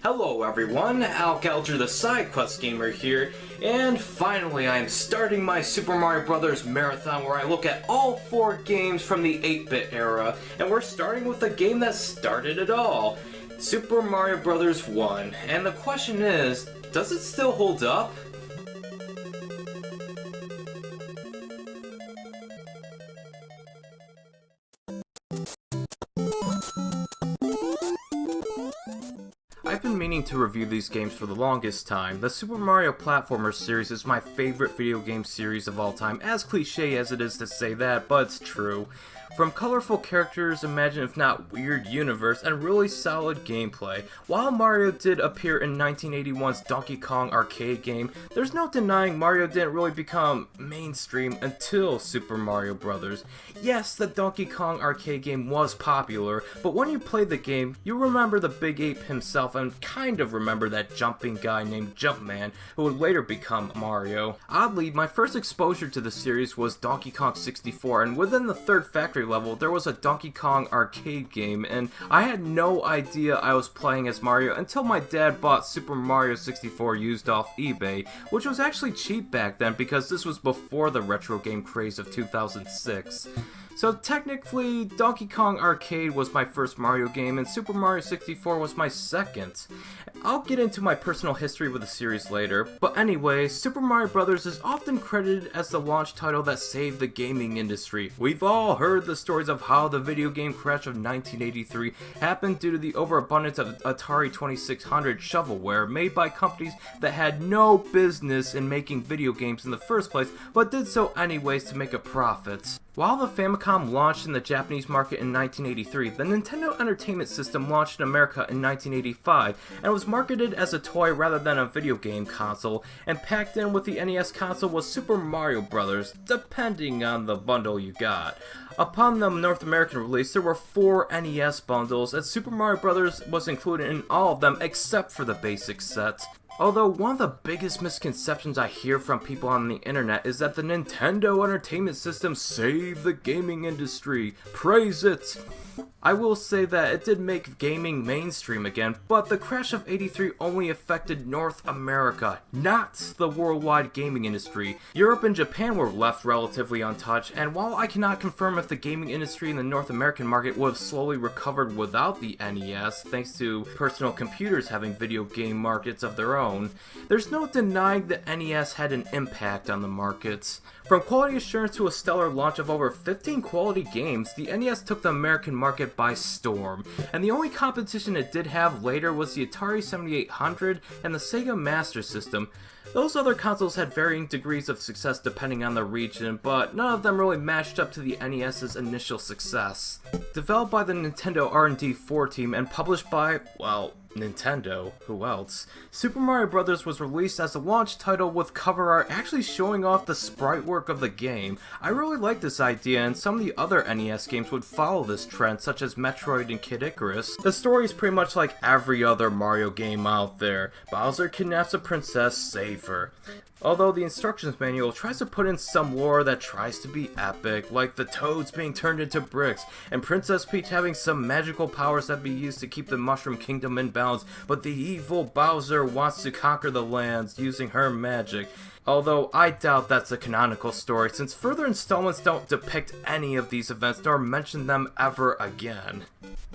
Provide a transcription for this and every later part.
Hello everyone, Al Galger the SideQuest Gamer here, and finally I am starting my Super Mario Bros. Marathon where I look at all 4 games from the 8-bit era, and we're starting with the game that started it all, Super Mario Bros. 1. And the question is, does it still hold up? I've been meaning to review these games for the longest time. The Super Mario Platformer series is my favorite video game series of all time, as cliche as it is to say that, but it's true. From colorful characters, imagine if not weird universe, and really solid gameplay. While Mario did appear in 1981's Donkey Kong arcade game, there's no denying Mario didn't really become mainstream until Super Mario Bros. Yes, the Donkey Kong arcade game was popular, but when you played the game, you remember the Big Ape himself and kind of remember that jumping guy named Jumpman, who would later become Mario. Oddly, my first exposure to the series was Donkey Kong 64, and within the third factory level, there was a Donkey Kong arcade game, and I had no idea I was playing as Mario until my dad bought Super Mario 64 used off eBay, which was actually cheap back then because this was before the retro game craze of 2006. So technically, Donkey Kong Arcade was my first Mario game, and Super Mario 64 was my second. I'll get into my personal history with the series later, but anyway, Super Mario Bros. Is often credited as the launch title that saved the gaming industry. We've all heard the stories of how the video game crash of 1983 happened due to the overabundance of Atari 2600 shovelware made by companies that had no business in making video games in the first place, but did so anyways to make a profit. While the Famicom launched in the Japanese market in 1983, the Nintendo Entertainment System launched in America in 1985 and was marketed as a toy rather than a video game console, and packed in with the NES console was Super Mario Bros., depending on the bundle you got. Upon the North American release, there were 4 NES bundles, and Super Mario Bros. Was included in all of them except for the basic set. Although one of the biggest misconceptions I hear from people on the internet is that the Nintendo Entertainment System saved the gaming industry. Praise it! I will say that it did make gaming mainstream again, but the crash of '83 only affected North America, not the worldwide gaming industry. Europe and Japan were left relatively untouched, and while I cannot confirm if the gaming industry in the North American market would have slowly recovered without the NES, thanks to personal computers having video game markets of their own, there's no denying the NES had an impact on the markets. From quality assurance to a stellar launch of over 15 quality games, the NES took the American market by storm, and the only competition it did have later was the Atari 7800 and the Sega Master System. Those other consoles had varying degrees of success depending on the region, but none of them really matched up to the NES's initial success. Developed by the Nintendo R&D 4 team and published by, well, Nintendo, who else? Super Mario Bros. Was released as a launch title with cover art actually showing off the sprite work of the game. I really like this idea, and some of the other NES games would follow this trend, such as Metroid and Kid Icarus. The story is pretty much like every other Mario game out there. Bowser kidnaps a princess, save her. Although the instructions manual tries to put in some lore that tries to be epic, like the toads being turned into bricks, and Princess Peach having some magical powers that be used to keep the Mushroom Kingdom in balance, but the evil Bowser wants to conquer the lands using her magic. Although I doubt that's a canonical story, since further installments don't depict any of these events nor mention them ever again.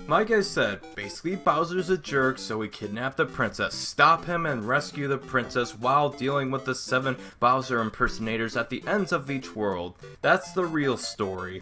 Like I said, basically Bowser's a jerk, so he kidnapped the princess, stop him and rescue the princess while dealing with the 7 Bowser impersonators at the ends of each world. That's the real story.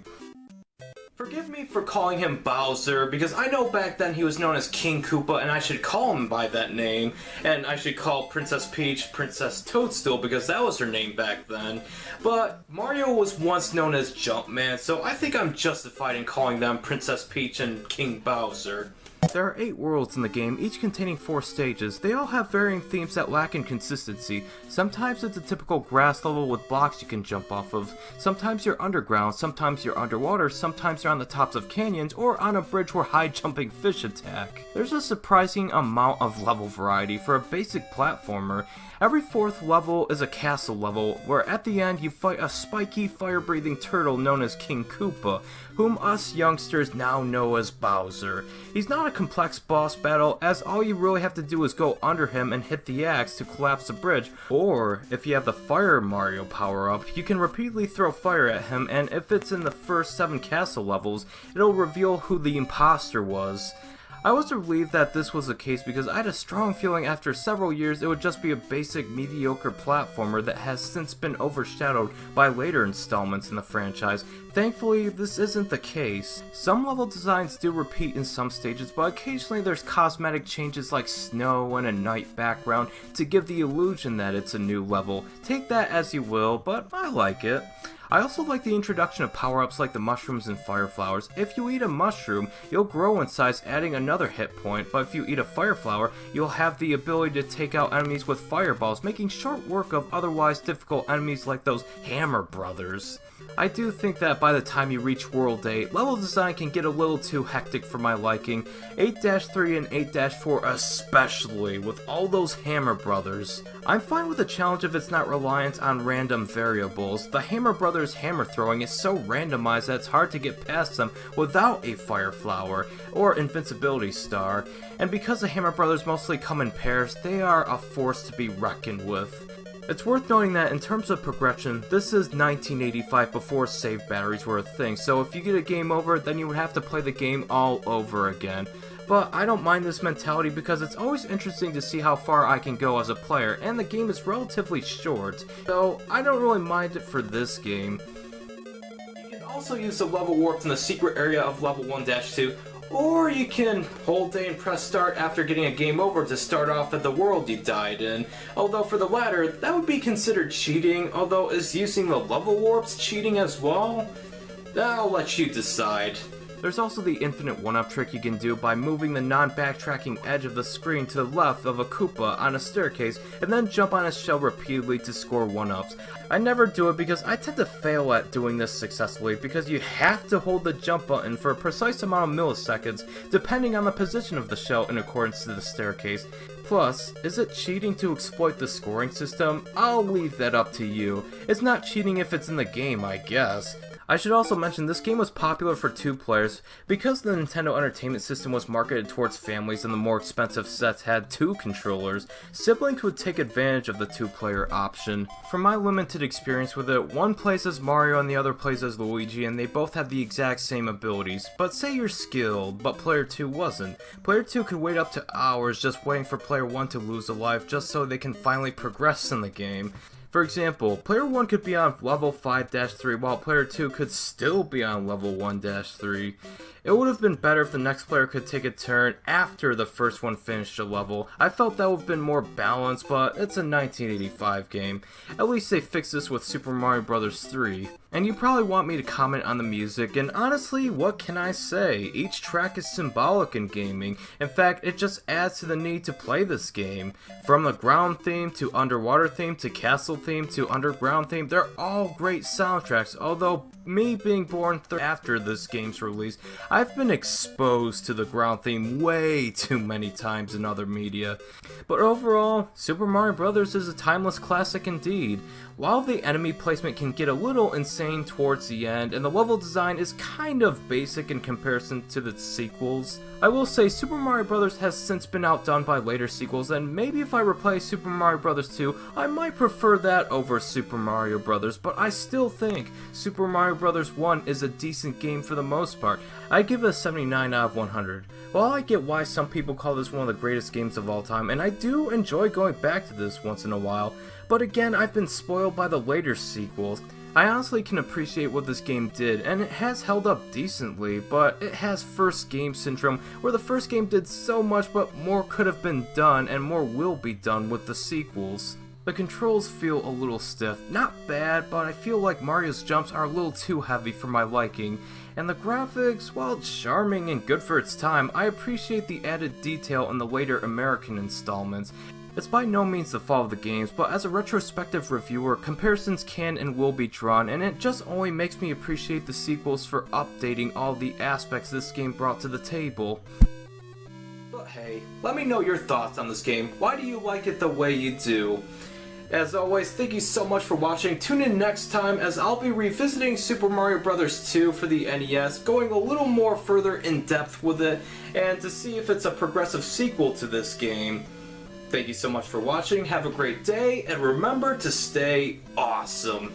Forgive me for calling him Bowser, because I know back then he was known as King Koopa, and I should call him by that name, and I should call Princess Peach Princess Toadstool, because that was her name back then. But Mario was once known as Jumpman, so I think I'm justified in calling them Princess Peach and King Bowser. There are 8 worlds in the game, each containing 4 stages. They all have varying themes that lack in consistency. Sometimes it's a typical grass level with blocks you can jump off of. Sometimes you're underground, sometimes you're underwater, sometimes you're on the tops of canyons, or on a bridge where high jumping fish attack. There's a surprising amount of level variety for a basic platformer. Every 4th level is a castle level, where at the end you fight a spiky, fire-breathing turtle known as King Koopa, whom us youngsters now know as Bowser. He's not a complex boss battle, as all you really have to do is go under him and hit the axe to collapse the bridge, or if you have the Fire Mario power-up, you can repeatedly throw fire at him, and if it's in the first 7 castle levels, it'll reveal who the imposter was. I was relieved that this was the case because I had a strong feeling after several years it would just be a basic mediocre platformer that has since been overshadowed by later installments in the franchise. Thankfully, this isn't the case. Some level designs do repeat in some stages, but occasionally there's cosmetic changes like snow and a night background to give the illusion that it's a new level. Take that as you will, but I like it. I also like the introduction of power-ups like the mushrooms and fire flowers. If you eat a mushroom, you'll grow in size, adding another hit point, but if you eat a fire flower, you'll have the ability to take out enemies with fireballs, making short work of otherwise difficult enemies like those Hammer Brothers. I do think that by the time you reach World 8, level design can get a little too hectic for my liking. 8-3 and 8-4 especially, with all those Hammer Brothers. I'm fine with the challenge if it's not reliant on random variables. The Hammer Brothers hammer throwing is so randomized that it's hard to get past them without a Fire Flower or Invincibility Star, and because the Hammer Brothers mostly come in pairs, they are a force to be reckoned with. It's worth noting that in terms of progression, this is 1985 before save batteries were a thing, so if you get a game over, then you would have to play the game all over again. But I don't mind this mentality because it's always interesting to see how far I can go as a player, and the game is relatively short, so I don't really mind it for this game. You can also use the level warps in the secret area of level 1-2, or you can hold A and press start after getting a game over to start off at the world you died in. Although for the latter, that would be considered cheating, although is using the level warps cheating as well? I'll let you decide. There's also the infinite one-up trick you can do by moving the non-backtracking edge of the screen to the left of a Koopa on a staircase and then jump on his shell repeatedly to score one-ups. I never do it because I tend to fail at doing this successfully because you have to hold the jump button for a precise amount of milliseconds depending on the position of the shell in accordance to the staircase. Plus, is it cheating to exploit the scoring system? I'll leave that up to you. It's not cheating if it's in the game, I guess. I should also mention this game was popular for 2 players because the Nintendo Entertainment System was marketed towards families and the more expensive sets had 2 controllers. Siblings would take advantage of the 2-player option. From my limited experience with it, one plays as Mario and the other plays as Luigi, and they both have the exact same abilities. But say you're skilled, but player 2 wasn't. Player 2 could wait up to hours just waiting for player 1 to lose a life just so they can finally progress in the game. For example, player 1 could be on level 5-3 while player 2 could still be on level 1-3. It would have been better if the next player could take a turn after the first one finished a level. I felt that would have been more balanced, but it's a 1985 game. At least they fixed this with Super Mario Bros. 3. And you probably want me to comment on the music, and honestly, what can I say? Each track is symbolic in gaming. In fact, it just adds to the need to play this game. From the ground theme, to underwater theme, to castle theme, to underground theme, they're all great soundtracks, although me being born after this game's release, I've been exposed to the ground theme way too many times in other media. But overall, Super Mario Bros. Is a timeless classic indeed. While the enemy placement can get a little insane towards the end, and the level design is kind of basic in comparison to the sequels, I will say Super Mario Bros. Has since been outdone by later sequels, and maybe if I replay Super Mario Bros. 2, I might prefer that over Super Mario Bros., but I still think Super Mario Bros. 1 is a decent game for the most part. I give it a 79 out of 100. While I get why some people call this one of the greatest games of all time, and I do enjoy going back to this once in a while, but again, I've been spoiled by the later sequels. I honestly can appreciate what this game did, and it has held up decently, but it has first game syndrome, where the first game did so much but more could have been done and more will be done with the sequels. The controls feel a little stiff, not bad, but I feel like Mario's jumps are a little too heavy for my liking, and the graphics, while charming and good for its time, I appreciate the added detail in the later American installments. It's by no means the fault of the games, but as a retrospective reviewer, comparisons can and will be drawn, and it just only makes me appreciate the sequels for updating all the aspects this game brought to the table. But hey, let me know your thoughts on this game. Why do you like it the way you do? As always, thank you so much for watching. Tune in next time as I'll be revisiting Super Mario Bros. 2 for the NES, going a little more further in depth with it, and to see if it's a progressive sequel to this game. Thank you so much for watching, have a great day, and remember to stay awesome.